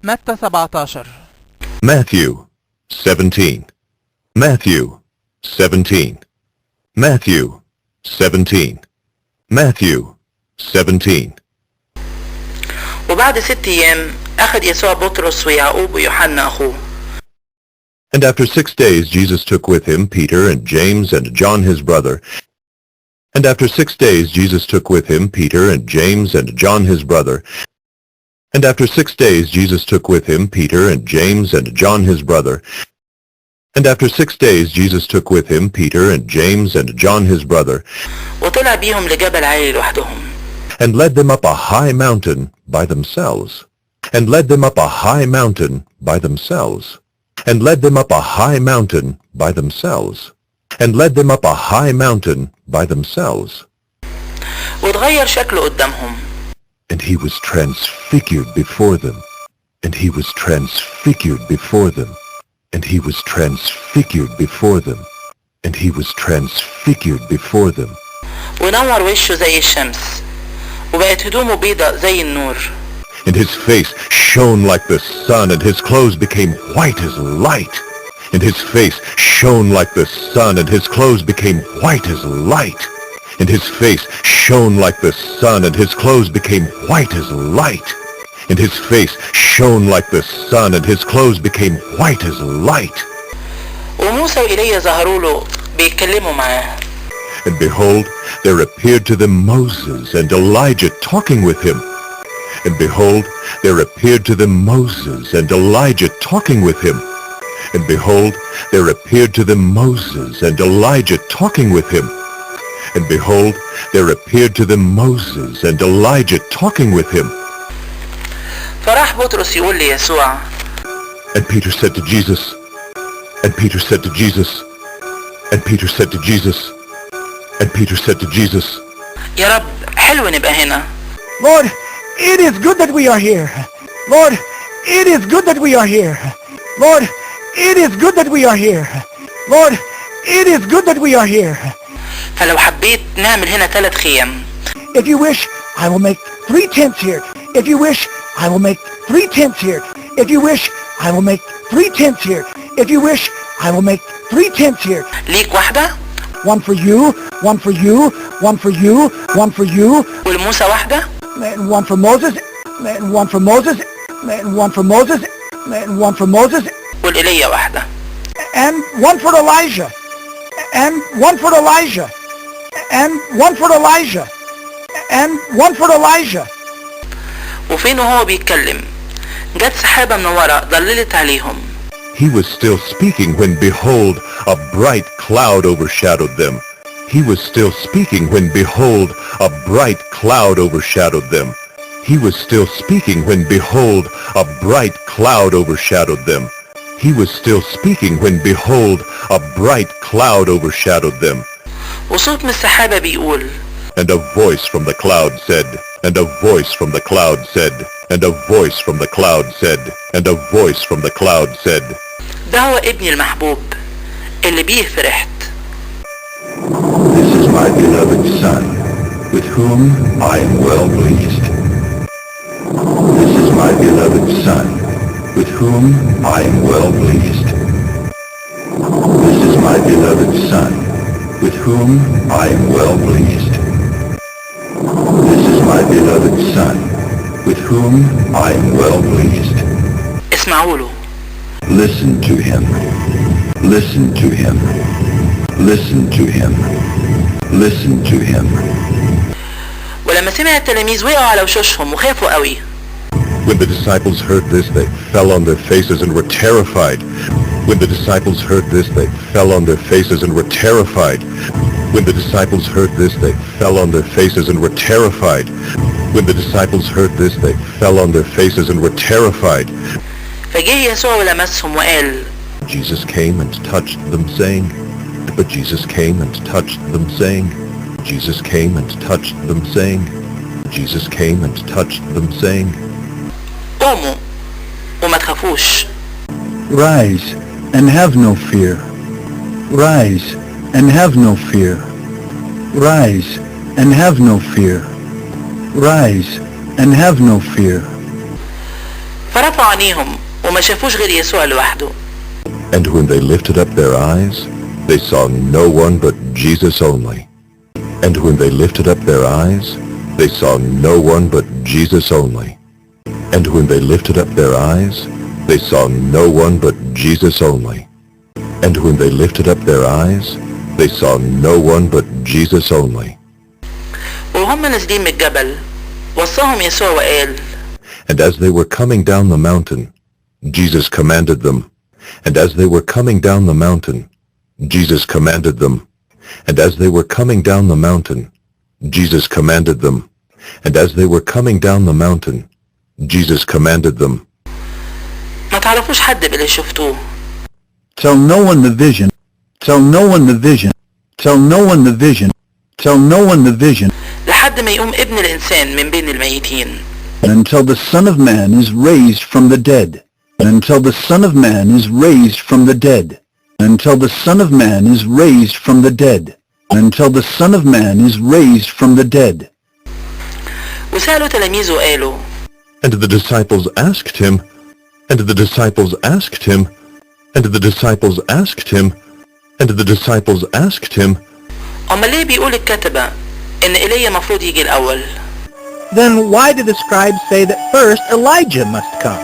متى 17. Matthew 17. Matthew 17. Matthew 17. Matthew 17. وبعد 6 أيام أخذ يسوع بطرس ويعقوب ويوحنا أخوه. And after 6 days Jesus took with him Peter and James and John his brother. And after 6 days Jesus took with him Peter and James and John his brother. And after 6 days Jesus took with him Peter and James and John his brother. And after 6 days Jesus took with him Peter and James and John his brother. وطلع بيهم لجبل عالي لوحدهم. And led them up a high mountain by themselves. And led them up a high mountain by themselves. And led them up a high mountain by themselves. And led them up a high mountain by themselves. وتغير شكله قدامهم. And he was transfigured before them. And he was transfigured before them. And he was transfigured before them. And he was transfigured before them. ونور وشه زي الشمس. وبقت هدومه بيضة زي النور. And his face shone like the sun, and his clothes became white as light. And his face shone like the sun, and his clothes became white as light. And his face shone like the sun, and his clothes became white as light. And his face shone like the sun, and his clothes became white as light. وموسى وإيليا ظهروا له بيتكلموا معاه. And behold, there appeared to them Moses and Elijah talking with him. And behold, there appeared to them Moses and Elijah talking with him. And behold, there appeared to them Moses and Elijah talking with him. And behold, there appeared to them Moses and Elijah talking with him. فراح بطرس يقول ليسوع. And Peter said to Jesus. And Peter said to Jesus. And Peter said to Jesus. And Peter said to Jesus. يا رب حلو نبقى هنا. Lord, it is good that we are here. Lord, it is good that we are here. Lord, it is good that we are here. Lord, it is good that we are here. فلو حبيت نعمل هنا 3 خيام. If you wish, I will make 3 tents here. If you wish, I will make 3 tents here. If you wish, I will make 3 tents here. If you wish, I will make 3 tents here. ليك واحدة. One for you, one for you, one for you, one for you. ولموسى واحدة. And one for Moses, and one for Moses, and one for Moses, and one for Moses. ولإيليا واحدة. And one for Elijah. And one for Elijah. And one for Elijah. And one for Elijah. وفين وهو بيتكلم جت سحابة منورة ضللت عليهم. He was still speaking when behold a bright cloud overshadowed them. He was still speaking when behold a bright cloud overshadowed them. He was still speaking when behold a bright cloud overshadowed them. He was still speaking when behold a bright cloud overshadowed them. وصوت من السحابة بيقول. And a voice from the cloud said, and a voice from the cloud said, and a voice from the cloud said, and a voice from the cloud said. ده هو ابني المحبوب اللي بيه فرحت. This is my beloved son, with whom I am well pleased. This is my beloved son, with whom I am well pleased. This is my beloved son, with whom I am well pleased. This is my beloved son, with whom I am well pleased. اسمعوا له. Listen to him. Listen to him. Listen to him. Listen to him. ولما سمع التلاميذ وقعوا على وشوشهم وخافوا قوي. When the disciples heard this, they fell on their faces and were terrified. When the disciples heard this, they fell on their faces and were terrified. When the disciples heard this, they fell on their faces and were terrified. When the disciples heard this, they fell on their faces and were terrified. فجه يسوع ولمسهم وقال. Jesus came and touched them, saying, but Jesus came and touched them, saying, Jesus came and touched them, saying, Jesus came and touched them, saying, قوموا وما تخافوش. Rise and have no fear. Rise and have no fear. Rise and have no fear. Rise and have no fear. فرفع رفعوا عينيهم وما شافوش غير يسوع لوحده. And when they lifted up their eyes, they saw no one but Jesus only. And when they lifted up their eyes, they saw no one but Jesus only. And when they lifted up their eyes, they saw no one but Jesus only. And when they lifted up their eyes, they saw no one but Jesus only. وهم نازلين من الجبل وصاهم يسوع وقال. And as they were coming down the mountain, Jesus commanded them. And as they were coming down the mountain, Jesus commanded them. And as they were coming down the mountain, Jesus commanded them. And as they were coming down the mountain, Jesus commanded them. ما تعرفوش حد باللي شفتوه. Tell no one the vision. Tell no one the vision. Tell no one the vision. Tell no one the vision. لحد ما يقوم ابن الإنسان من بين الميتين. Until the Son of Man is raised from the dead. Until the Son of Man is raised from the dead. Until the Son of Man is raised from the dead. Until the Son of Man is raised from the dead. وسألوا تلاميذه وقالوا. And the disciples asked him. And the disciples asked him. And the disciples asked him. And the disciples asked him. أمال ليه بيقول الكتبة إن إيليا مفروض يجي الأول؟ Then why did the scribes say that first Elijah must come?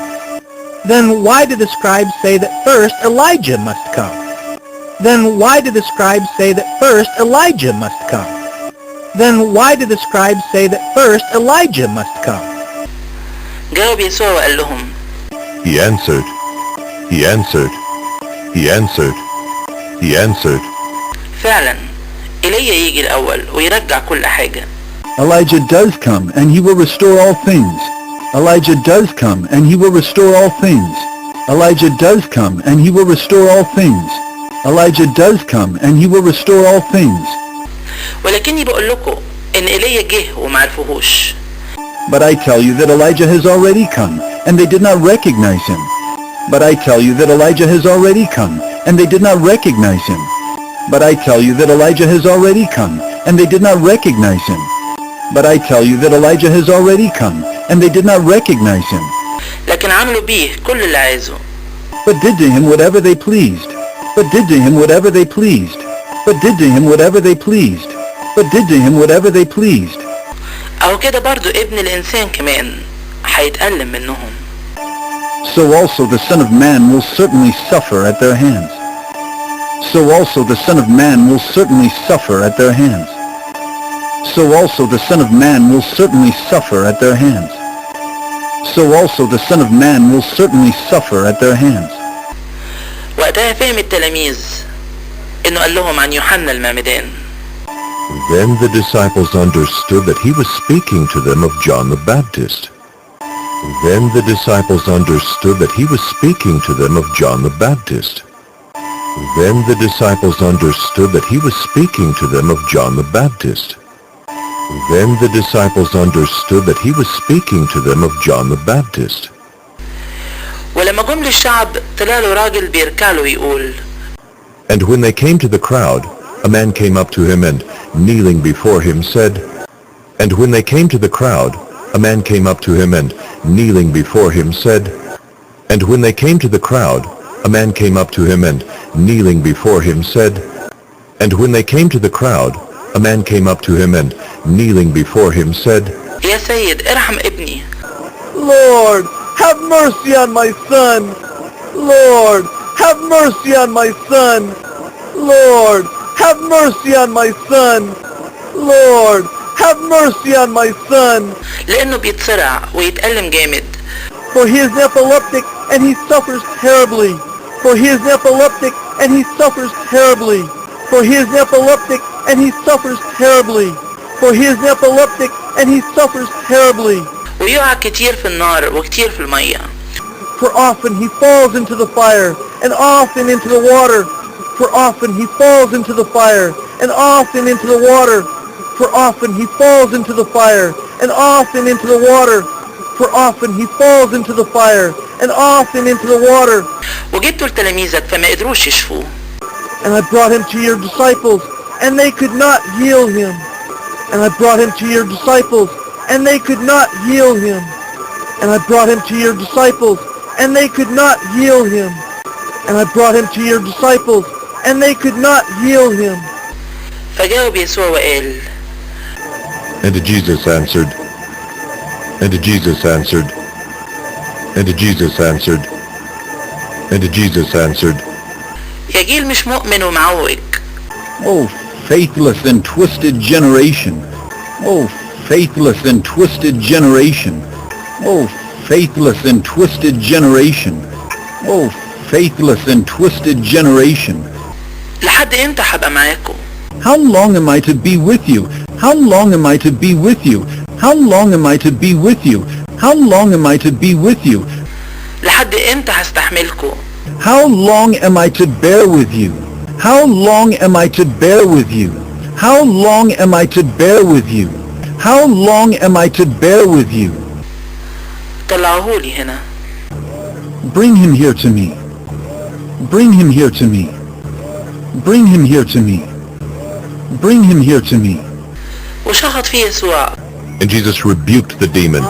Then why did the scribes say that first Elijah must come? Then why did the scribes say that first Elijah must come? Then why did the scribes say that first Elijah must come? جاوب يسوع وقال لهم. He answered. He answered. He answered. He answered. فعلا إيليا يجي الأول ويرجع كل حاجة. Elijah does come and he will restore all things. Elijah does come and he will restore all things. Elijah does come and he will restore all things. Elijah does come and he will restore all things. ولكني بقول لكم إن إيليا جه وما عرفوهوش. But I tell you that Elijah has already come and they did not recognize him. But I tell you that Elijah has already come and they did not recognize him. But I tell you that Elijah has already come and they did not recognize him. But I tell you that Elijah has already come and they did not recognize him. لكن عملوا بيه كل اللي عايزه. But did to him whatever they pleased. But did to him whatever they pleased. But did to him whatever they pleased. But did to him whatever they pleased. أو كده برضو ابن الإنسان كمان هيتألم منهم. So also the Son of Man will certainly suffer at their hands. So also the Son of Man will certainly suffer at their hands. So also the Son of Man will certainly suffer at their hands. So also the Son of Man will certainly suffer at their hands. وقتها فهم التلاميذ إنه قال لهم عن يوحنا المعمدان. Then the disciples understood that he was speaking to them of John the Baptist. Then the disciples understood that he was speaking to them of John the Baptist. Then the disciples understood that he was speaking to them of John the Baptist. Then the disciples understood that he was speaking to them of John the Baptist. ولما جم للشعب طلع له راجل بيركع له ويقول. And when they came to the crowd, a man came up to him and, kneeling before him, said, And when they came to the crowd, a man came up to him and, kneeling before him, said, And when they came to the crowd, a man came up to him and, kneeling before him, said, And when they came to the crowd, a man came up to him and, kneeling before him, said, يا سيد ارحم ابني. Lord, have mercy on my son. Lord, have mercy on my son. Lord, have mercy on my son. Lord, have mercy on my son. لأنه بيتصرع ويتألم جامد. For he is epileptic and he suffers terribly. For he is epileptic and he suffers terribly. For he is epileptic and he suffers terribly. For he is epileptic and he suffers terribly. ويقع كتير في النار وكتير في المية. For often he falls into the fire and often into the water. For often he falls into the fire and often into the water. For often he falls into the fire and often into the water. For often he falls into the fire and often into the water. وجبتوا لتلاميذك فما قدروش يشفوه. And I brought him to your disciples and they could not heal him. And I brought him to your disciples and they could not heal him. And I brought him to your disciples and they could not heal him. And I brought him to your disciples, and they could not heal him. فجاوب يسوع وقال And Jesus answered, and Jesus answered, and Jesus answered, and Jesus answered, يا جيل مش مؤمن ومعوج. Oh, faithless and twisted generation. Oh, faithless and twisted generation. Oh, faithless and twisted generation. Oh, faithless and twisted generation. لحد امتى هبقى معاكم؟ How long am I to be with you? How long am I to be with you? How long am I to be with you? How long am I to be with you? لحد امتى هستحملكم؟ How long am I to bear with you? How long am I to bear with you? How long am I to bear with you? How long am I to bear with you? طلعوهولي هنا. Bring him here to me. Bring him here to me. Bring him here to me. Bring him here to me. وشخط فيه يسوع. and Jesus rebuked the demon,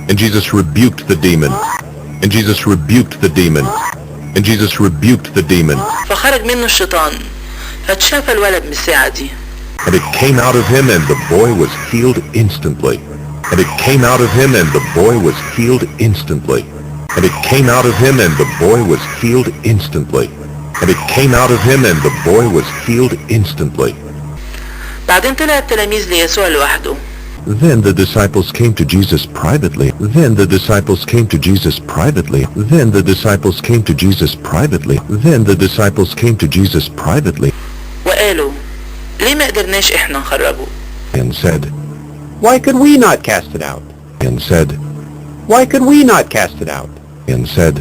and Jesus rebuked the demon, and Jesus rebuked the demon, and Jesus rebuked the demon. فخرج منه الشيطان فتشافى الولد من الساعة دي. And it came out of him, and the boy was healed instantly. And it came out of him, and the boy was healed instantly. And it came out of him, and the boy was healed instantly. And it came out of him, and the boy was healed instantly. بعدين طلع التلاميذ ليسوع لوحده. Then the disciples came to Jesus privately. Then the disciples came to Jesus privately. Then the disciples came to Jesus privately. Then the disciples came to Jesus privately. وقالوا ليه ما قدرناش احنا نخرجه؟ And said, Why could we not cast it out? and said, Why could we not cast it out? and said,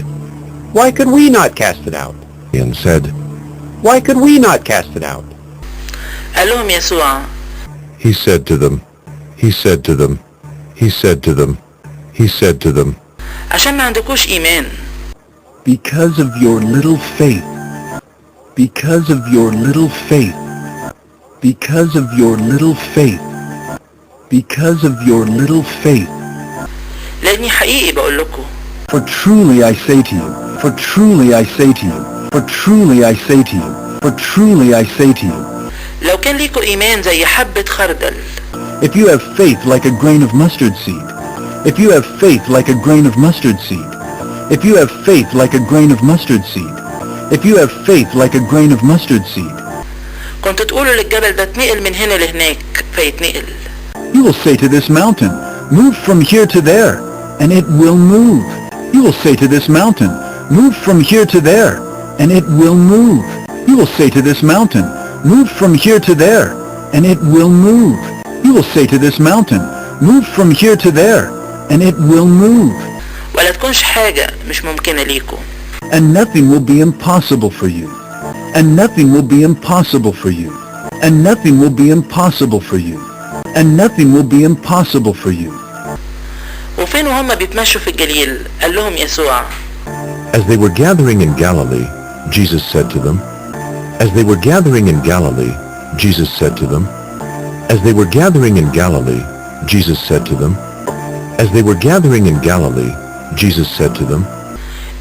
Why could we not cast it out? and said. Why could we not cast it out? قال لهم يسوع He said to them, he said to them, he said to them, he said to them, عشان ما عندكوش إيمان. Because of your little faith. Because of your little faith. Because of your little faith. Because of your little faith. لأني حقيقي بقول لكم For truly I say to you, for truly I say to you, for truly I say to you, for truly I say to you, لو كان ليكوا إيمان زي حبة خردل if you have faith like a grain of mustard seed, if you have faith like a grain of mustard seed, if you have faith like a grain of mustard seed, if you have faith like a grain of mustard seed, كنت تقولوا للجبل ده اتنقل من هنا لهناك فيتنقل. you will say to this mountain, move from here to there, and it will move. You will say to this mountain, move from here to there, and it will move. You will say to this mountain, move from here to there, and it will move. You will say to this mountain, move from here to there, and it will move. ولا تكونش حاجة مش ممكنة ليكوا. And nothing will be impossible for you. And nothing will be impossible for you. And nothing will be impossible for you. And nothing will be impossible for you. وفين وهم بيتمشوا في الجليل قال لهم يسوع As they were gathering in Galilee, Jesus said to them, as they were gathering in Galilee, Jesus said to them, as they were gathering in Galilee, Jesus said to them, as they were gathering in Galilee, Jesus said to them,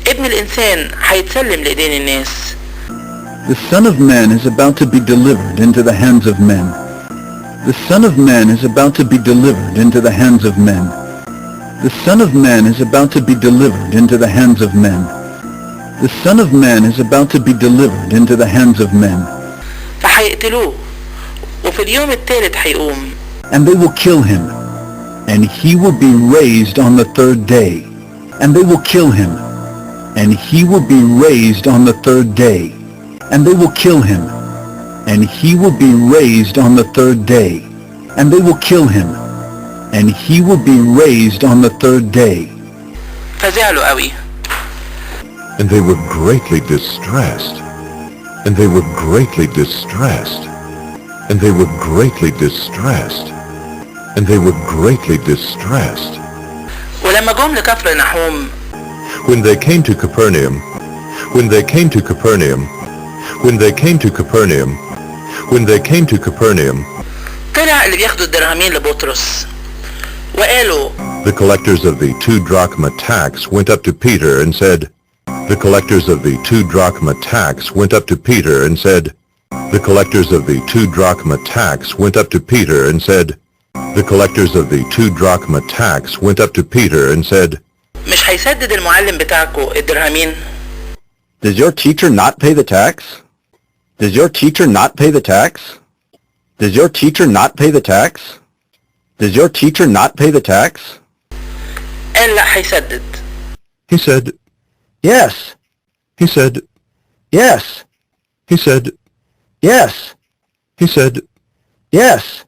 ابن الإنسان هيتسلم لإيدين الناس. The Son of Man is about to be delivered into the hands of men. The Son of Man is about to be delivered into the hands of men. The Son of Man is about to be delivered into the hands of men. The Son of Man is about to be delivered into the hands of men. فهيقتلوه وفي اليوم الثالث هيقوم. And they will kill him. And he will be raised on the third day. And they will kill him. And he will be raised on the third day. And they will kill him. And he will be raised on the third day. And they will kill him. And he will be raised on the third day. فزعلوا قوي. and they were greatly distressed, and they were greatly distressed, and they were greatly distressed, and they were greatly distressed. ولما جم لكفرنحوم When they came to Capernaum, when they came to Capernaum, when they came to Capernaum, when they came to Capernaum, طلع اللي بياخدوا الدرهمين لبطرس وقالوا The collectors of the 2 drachma tax went up to Peter and said, The collectors of the 2 drachma tax went up to Peter and said, The collectors of the 2 drachma tax went up to Peter and said, The collectors of the 2 drachma tax went up to Peter and said, مش هيسدد المعلم بتاعكو الدرهمين؟ Does your teacher not pay the tax? Does your teacher not pay the tax? Does your teacher not pay the tax? Does your teacher not pay the tax? قال لا هيسدد. He said, Yes. He said, Yes. He said, Yes. He said, Yes.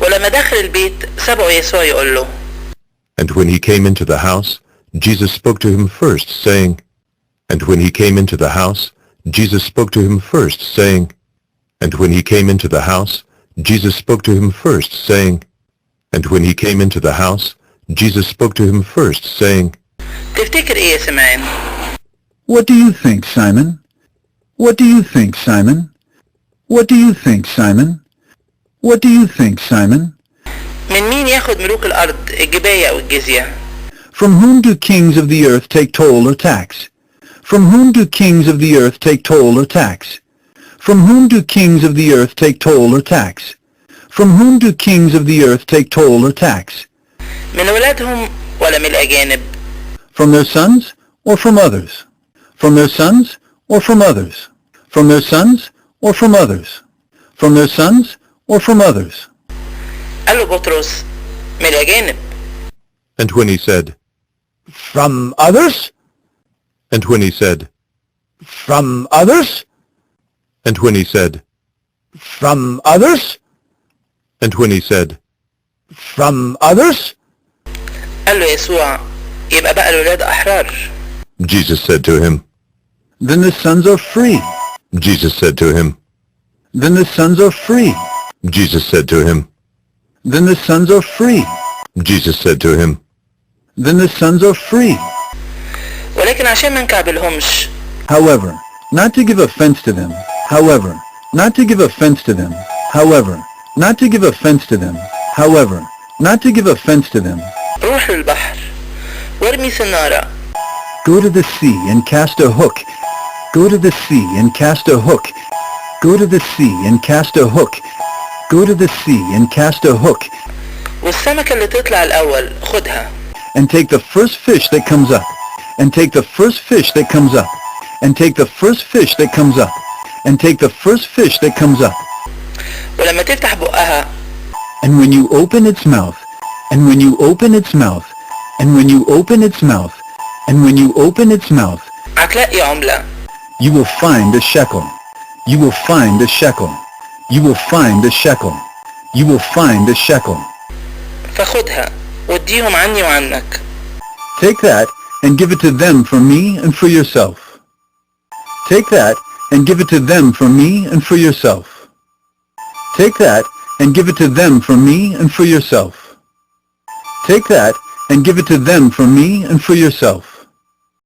ولما دخل البيت سبقه يسوع يقول له. And when he came into the house, Jesus spoke to him first, saying, And when he came into the house, Jesus spoke to him first, saying, And when he came into the house, Jesus spoke to him first, saying, And when he came into the house, Jesus spoke to him first, saying, تفتكر ايه يا سمعان؟ What do you think, Simon? What do you think, Simon? What do you think, Simon? What do you think, Simon? من مين ياخد ملوك الأرض الجباية والجزية؟ From whom do kings of the earth take toll or tax? From whom do kings of the earth take toll or tax? From whom do kings of the earth take toll or tax? From whom do kings of the earth take toll or tax? من ولادهم ولا من الأجانب؟ From their sons or from others? From their sons or from others? From their sons or from others? From their sons or from others? قال له بطرس من الأجانب. And when he said, From others? And when he said, From others? And when he said, From others? And when he said, From others? قال له يسوع يبقى بقى الولاد أحرار. Jesus said to him, Then the sons are free. Jesus said to him, Then the sons are free. Jesus said to him, Then the sons are free. Jesus said to him, Then the sons are free. ولكن عشان ما نكعبلهمش. However, not to give offense to them. However, not to give offense to them. However, not to give offense to them. However, not to give offense to them. روح للبحر وارمي سنارة. Go to the sea and cast a hook. Go to the sea and cast a hook. Go to the sea and cast a hook. Go to the sea and cast a hook. والسمكة اللي تطلع الأول خدها. And take the first fish that comes up. And take the first fish that comes up. And take the first fish that comes up. And take the first fish that comes up. ولما تفتح بقها. And when you open its mouth. And when you open its mouth. And when you open its mouth. And when you open its mouth. هتلاقي عملة. You will find a shekel. You will find a shekel. You will find a shekel. You will find a shekel. فخدها واديهم عني وعنك. Take that and give it to them for me and for yourself. Take that and give it to them for me and for yourself. Take that and give it to them for me and for yourself. Take that and give it to them for me and for yourself.